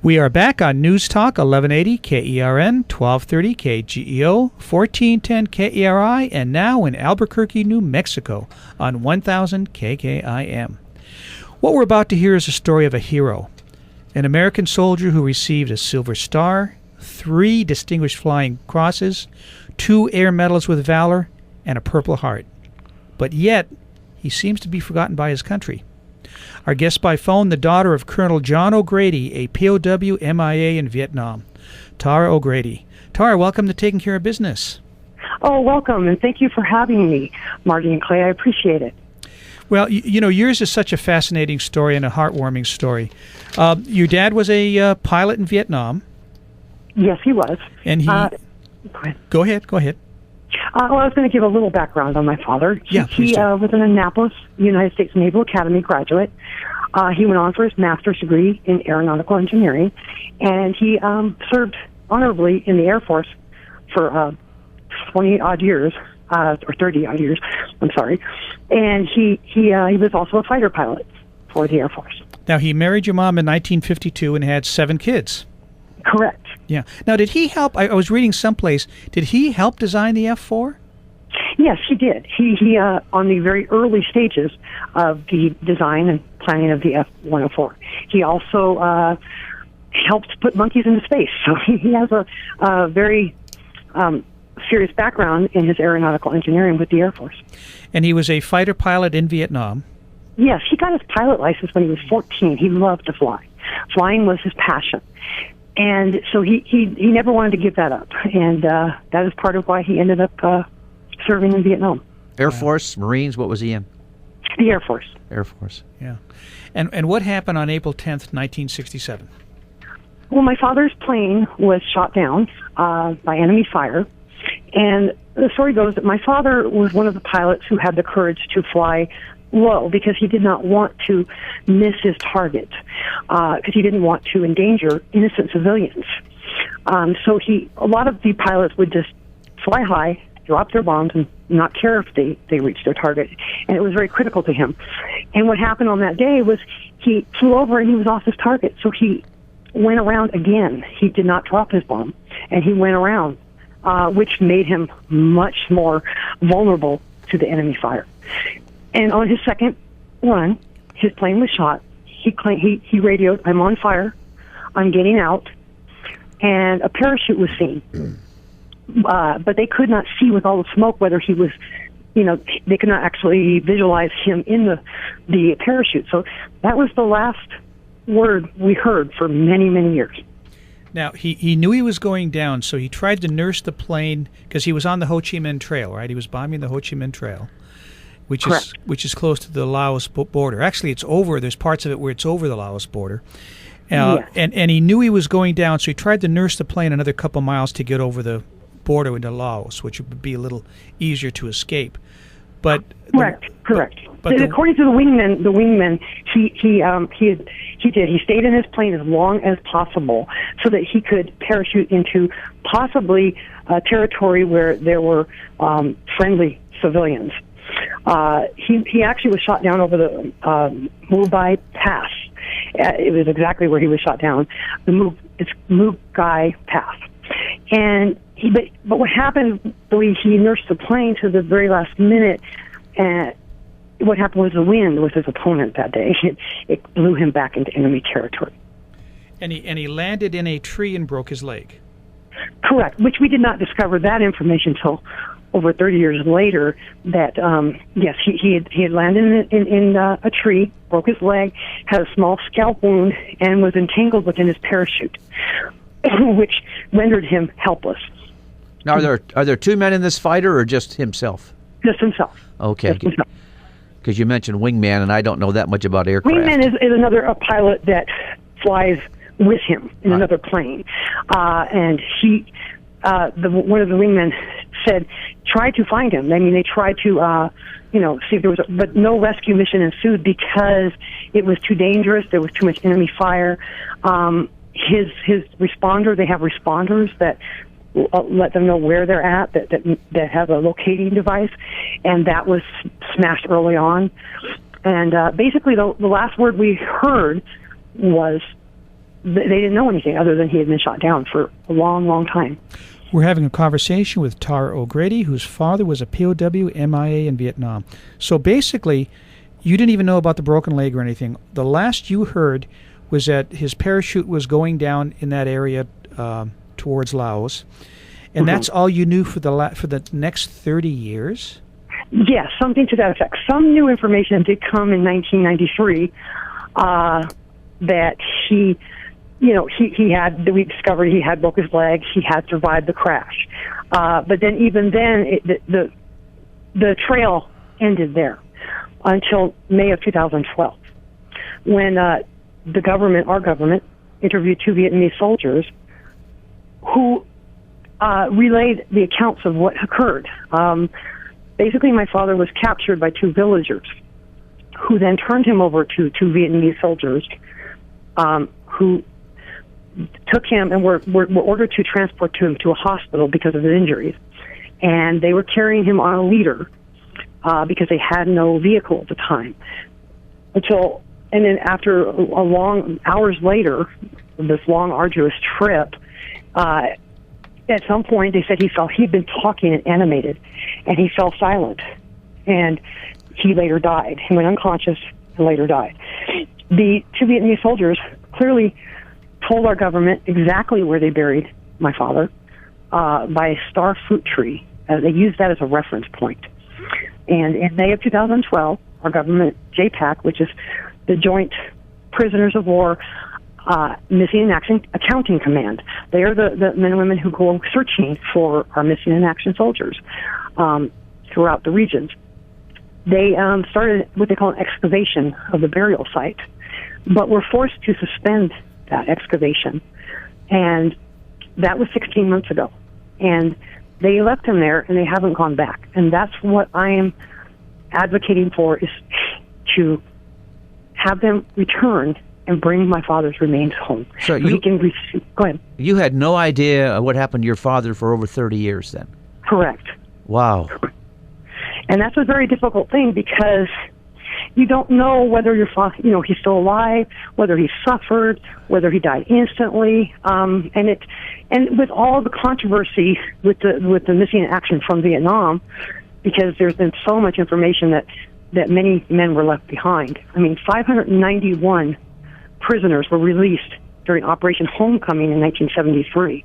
We are back on News Talk 1180 KERN, 1230 KGEO, 1410 KERI, and now in Albuquerque, New Mexico on 1000 KKIM. What we're about to hear is a story of a hero, an American soldier who received a Silver Star, 3 Distinguished Flying Crosses, 2 Air Medals with Valor, and a Purple Heart. But yet, he seems to be forgotten by his country. Our guest by phone, the daughter of Colonel John O'Grady, a POW MIA in Vietnam, Tara O'Grady. Tara, welcome to Taking Care of Business. Oh, welcome, and thank you for having me, Marty and Clay. I appreciate it. Well, you know, yours is such a fascinating story and a heartwarming story. Your dad was a pilot in Vietnam. Yes, he was. And he... Go ahead. Well, I was going to give a little background on my father. Yeah, he was an Annapolis, United States Naval Academy graduate. He went on for his master's degree in aeronautical engineering, and he served honorably in the Air Force for 20-odd years, or 30-odd years, I'm sorry. And he was also a fighter pilot for the Air Force. Now, he married your mom in 1952 and had 7 kids. Correct. Yeah. Now, did he help? I was reading someplace. Did he help design the F-4? Yes, he did. He on the very early stages of the design and planning of the F-104. He also helped put monkeys into space. So he has a very serious background in his aeronautical engineering with the Air Force. And he was a fighter pilot in Vietnam. Yes, he got his pilot license when he was 14. He loved to fly. Flying was his passion. And so he never wanted to give that up. And that is part of why he ended up serving in Vietnam. Air Force, Marines, what was he in? The Air Force. Air Force. Yeah. And what happened on April 10th, 1967? Well, my father's plane was shot down by enemy fire. And the story goes that my father was one of the pilots who had the courage to fly low because he did not want to miss his target, because he didn't want to endanger innocent civilians. So a lot of the pilots would just fly high, drop their bombs, and not care if they reached their target. And it was very critical to him. And what happened on that day was he flew over and he was off his target. So he went around again. He did not drop his bomb, and he went around, which made him much more vulnerable to the enemy fire. And on his second run, his plane was shot. He radioed, "I'm on fire. I'm getting out." And a parachute was seen. But they could not see with all the smoke whether he was, they could not actually visualize him in the parachute. So that was the last word we heard for many, many years. Now, he knew he was going down, so he tried to nurse the plane because he was on the Ho Chi Minh Trail, right? He was bombing the Ho Chi Minh Trail, which is close to the Laos border. Actually, it's over. There's parts of it where it's over the Laos border. Yes. And he knew he was going down, so he tried to nurse the plane another couple miles to get over the border into Laos, which would be a little easier to escape. But correct. But according to the wingman, he did. He stayed in his plane as long as possible so that he could parachute into possibly territory where there were friendly civilians. He actually was shot down over the Mubai Pass. It was exactly where he was shot down. It's Mubai Pass. And but what happened? He nursed the plane to the very last minute, and what happened was the wind was his opponent that day. It blew him back into enemy territory. And he landed in a tree and broke his leg. Correct, which we did not discover that information until over 30 years later. That yes, he had landed in a tree, broke his leg, had a small scalp wound, and was entangled within his parachute, which rendered him helpless. Now, are there 2 men in this fighter, or just himself? Just himself. Okay. Because you mentioned wingman, and I don't know that much about aircraft. Wingman is another pilot that flies with him in another plane, and one of the wingmen said, "Try to find him." I mean, they tried to, see if there was, but no rescue mission ensued because it was too dangerous. There was too much enemy fire. His responder, they have responders that let them know where they're at, that have a locating device, and that was smashed early on. And basically, the last word we heard was they didn't know anything other than he had been shot down for a long, long time. We're having a conversation with Tara O'Grady, whose father was a POW MIA in Vietnam. So basically, you didn't even know about the broken leg or anything. The last you heard was that his parachute was going down in that area towards Laos, and that's all you knew for the next 30 years? Yes, something to that effect. Some new information did come in 1993 that he had, we discovered he had broke his leg, he had survived the crash. But then even then, the trail ended there until May of 2012, when our government, interviewed 2 Vietnamese soldiers who relayed the accounts of what occurred. Basically, my father was captured by 2 villagers who then turned him over to 2 Vietnamese soldiers who took him and were ordered to transport him to a hospital because of his injuries. And they were carrying him on a leader because they had no vehicle at the time. And then after a long, hours later, this long, arduous trip, at some point they said he'd been talking and animated, and he fell silent. And he later died. He went unconscious and later died. The 2 Vietnamese soldiers clearly told our government exactly where they buried my father by a star fruit tree. They used that as a reference point. And in May of 2012, our government, JPAC, which is the Joint Prisoners of War Missing in Action Accounting Command, they are the men and women who go searching for our missing in action soldiers throughout the regions. They started what they call an excavation of the burial site, but were forced to suspend that excavation. And that was 16 months ago. And they left him there, and they haven't gone back. And that's what I am advocating for, is to have them return and bring my father's remains home. So he can go ahead. You had no idea what happened to your father for over 30 years then? Correct. Wow. And that's a very difficult thing, because you don't know whether your father, he's still alive, whether he suffered, whether he died instantly, and with all the controversy with the missing in action from Vietnam, because there's been so much information that many men were left behind. 591 prisoners were released during Operation Homecoming in 1973,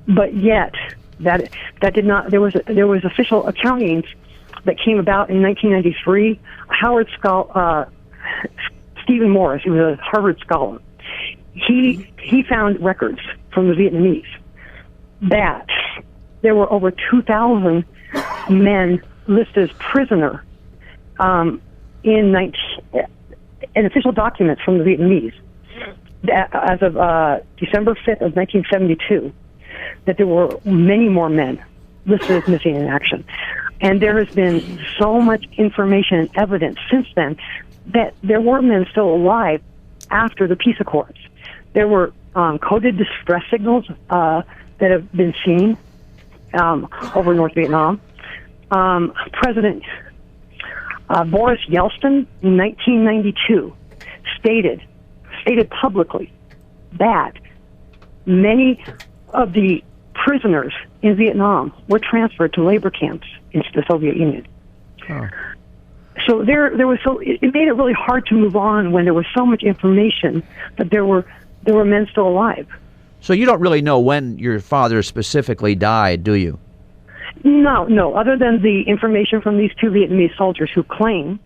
but yet that did not. There was official accountings that came about in 1993. Stephen Morris, he was a Harvard scholar, he found records from the Vietnamese that there were over 2,000 men listed as prisoner in official documents from the Vietnamese as of December 5th of 1972, that there were many more men listed as missing in action. And there has been so much information and evidence since then that there were men still alive after the peace accords. There were coded distress signals that have been seen over North Vietnam. President Boris Yeltsin in 1992 stated publicly that many of the prisoners in Vietnam were transferred to labor camps into the Soviet Union. Oh. So it made it really hard to move on when there was so much information that there were men still alive. So you don't really know when your father specifically died, do you? No. Other than the information from these 2 Vietnamese soldiers who claim,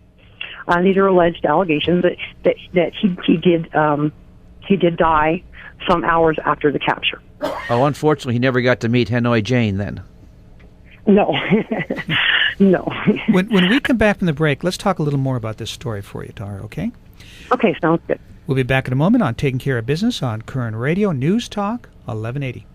these are alleged allegations, that he did die some hours after the capture. Oh, unfortunately, he never got to meet Hanoi Jane then. No. No. When we come back from the break, let's talk a little more about this story for you, Tara, okay? Okay, sounds good. We'll be back in a moment on Taking Care of Business on Koerner Radio News Talk 1180.